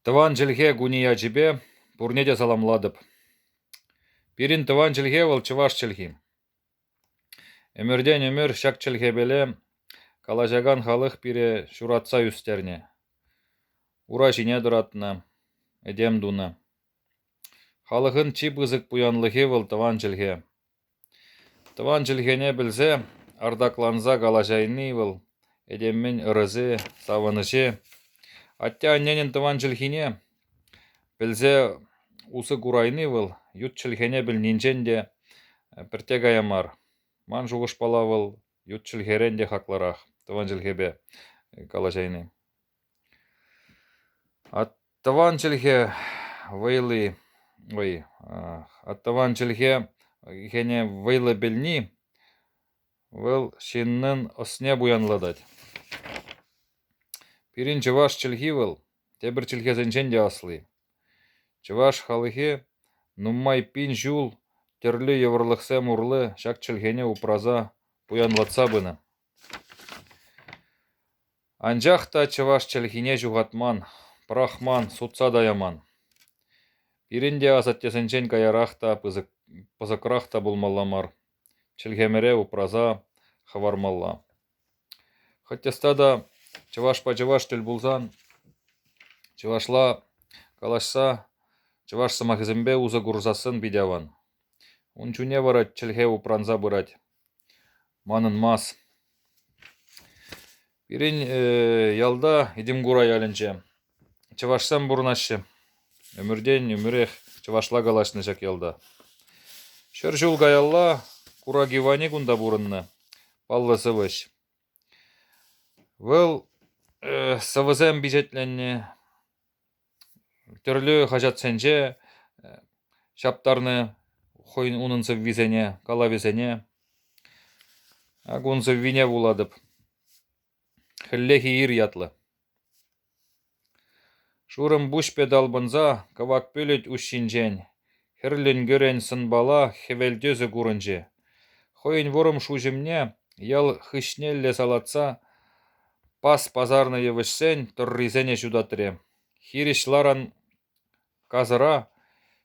Тыван жылге гуния жібе, пурнеде саламладып. Пирин тыван жылге выл чываш чылхи. Өмірден өмір шак чылге беле, калажаган халық пире шуратса үстерне. Ура жине дуратына, эдем дуна. Халығын чи бызык буянлығы выл тыван жылге. Тыван жылгене білзе, ардакланза калажайны выл, эдеммен ырызы, савынышы. Аття анненен тыван жылгене, білзе усы курайны выл, ют чылгене біл нинженде піртек аямар. Ман жуғыш бала выл, ют чылгерен де хақларақ, тыван жылгебе калажайны. Аттыван жылге вайлы, аттыван жылге гене вайлы білні, выл шиннын осне буянладать. Пирин чываш чылги выл, тебір чылгезенчен де аслы. Чываш халығы нуммай пин жул, терлі еврлықсем урлы, шак чылгене упраза буянлатса быны. Анжақта чываш чылгине жуғатман, прахман, сутса даяман. Пиринде азаттесенчен каярахта, пызыкрахта булмалламар. Чылгемере упраза хавармалла. Хотеста да чываш па чываш тіл булзан, чывашла калашса, чываш самахызымбе узы гурзасын бидяван. Унчуне варать чылге упранза бырать. Манын мас. Пирин ялда идим гурай алынче. Чывашсам бурнашы. Өмірден өмірех чывашла калашны жак ялда. Шыр жул гаялла курагивани гунда бурынны. Паллы сывыш. Выл сывызем бижетленне. Түрлі хажатсенже шаптарны хойын унынсы визене, кала визене. Агунсы вине буладып. Хіллехи ир ятлы. Шурым буш педалбынза, кавак пөлет ушинжен. Хірлін көрен сынбала, хевелдезі гурынжы. Хойын ворым шужымне, ял хышнелле салатса, пас пазарны евішсен, тұрризене жудатыре. Хиришларан казыра,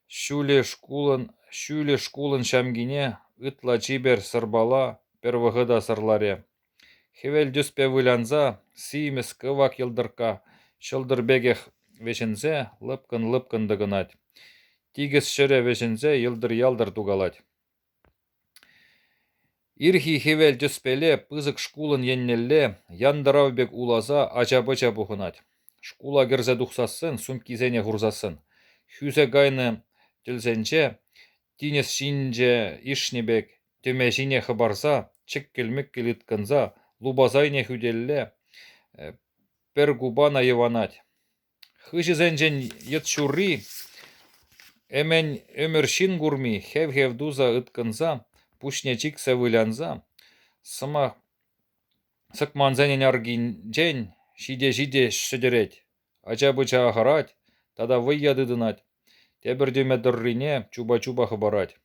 шүлі шкулын шамгине, ытла чибер сырбала, первығыда сырларе. Хевелдез певылянза, симес кывак елдырка, шылдырбегех вешінзе, лыпкын дыгынать. Тигіз шыре вешінзе, елдыр-ялдыр тугалать. Ирхи хевелдез пеле, пызык шкулын еннелле, яндыравбек улаза, ажабыча бұхынать. Шкула кірзе дұқсасын, сумкизене ғурзасын. Хүзе гайны тілзенче, тинес шинже ишнебек, төмешине хыбарса, чіккіл-міккіл иткінза, лубазайне хүделле, пер губана еванать. Хыжызенжен ет шурри, эмен өмір шин гурми, хев-хевдуза иткінза, пушне чиксе вылянза, сыма сыкманзенен аргинжен, шиде-жиде шыдерет, ача-быча ағарать, тада выйядыдынать, тебір дөме дыррине чуба-чуба хыбарать.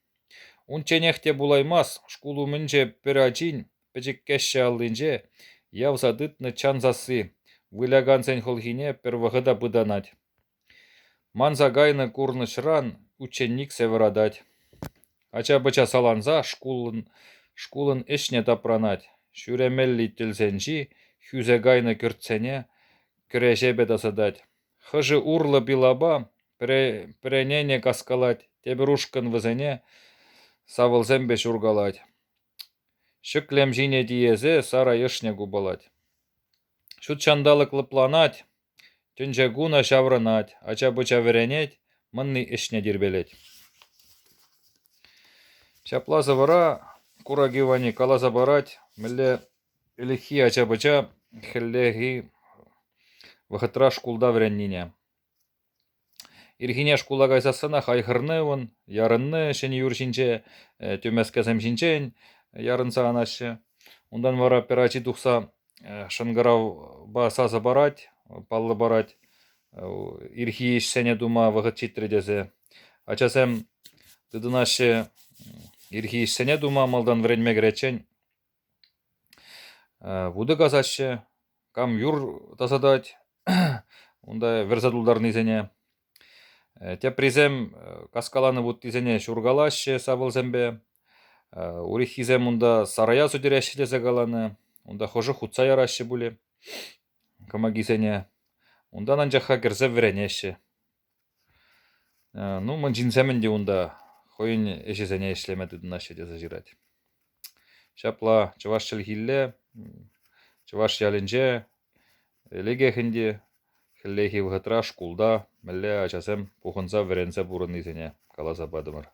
Унченехте булаймас, шкулу мінже пірачин, пічіккешше алынже, явза дытны чанзасы, выляган сен холхине первығыда бұданать. Манза гайны курны шран, ученник северадать. Ача-быча саланза, шкулын ішне тапранать. Шүремелли тілсенжи, хүзе гайны күртсене, күреше бедасыдать. Хыжы урлы билаба, пренене каскалать, тебірушкын візене, савылзембе шургалать. Шыклем жине диезе, сара ешне губалать. Шут чандалық лыпланать, түнже гуна шаврынать, ача-быча веренет, мынны ішне дирбелет. Чаплазы вара, курагивани калаза барать, мілі илихи ача-быча, хіллехи вғытра шкулда вереннине. Ирхине шкула гайсасына хайхырнывын, ярынны шені юршинче, төмескесем шинчен, ярынса анашы. Ондан вара перачи тухса шынгырау басазы барать, паллы барать, ирхи ишсене дума вғыт читредезе. Ачасем дыдынашы ирхи ишсене дума малдан вренме гречен. Вуды газашы, кам юр тасадать, Унда верзадулдарны изене. Те призем каскаланы бут изене шургалаще сабылзембе. Урихизем унда сарая судиряще загаланы. Унда хожы хутса яраще буле. Камагизене. Ундан анжаха кірзе веренеше. Ну, мын жинсемен де унда хойын эшесене эшлемеді наще де зажирать. Шапла чываш хилле, чываш ялінже, элеге хинде, хиллехи вғытра шкулда, мәлле ачасем пухынса веренсе бурын изене каласа бадымыр.